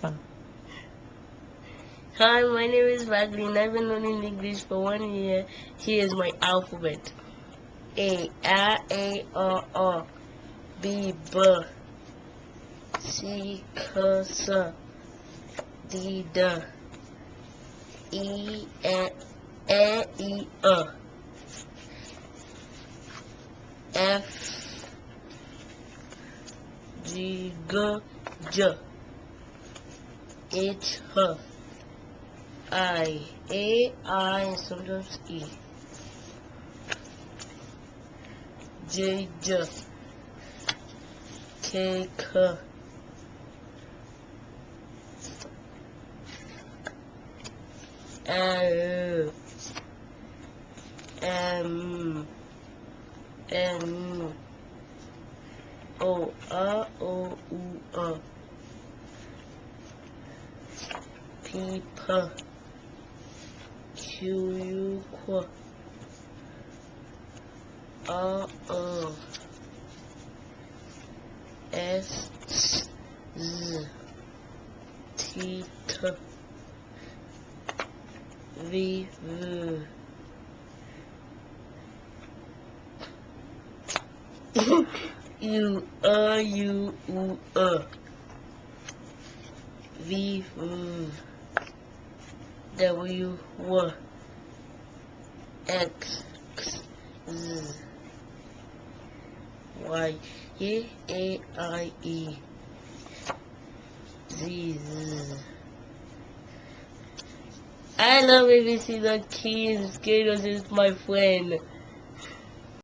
phone. Hi, my name is Vagi and I've been learning English for 1 year. Here is my alphabet. A, A, B, B, C, C, S, D, D, E, E, F, G, J, H, I, A, I, and sometimes E, J, K, L, M, N, O, O, U, P, Q, U, R, S, Z, T, V, U, V, W, X, Z, Y, A, I, E, Z. I love ABC. The Kids. Gators is my friend.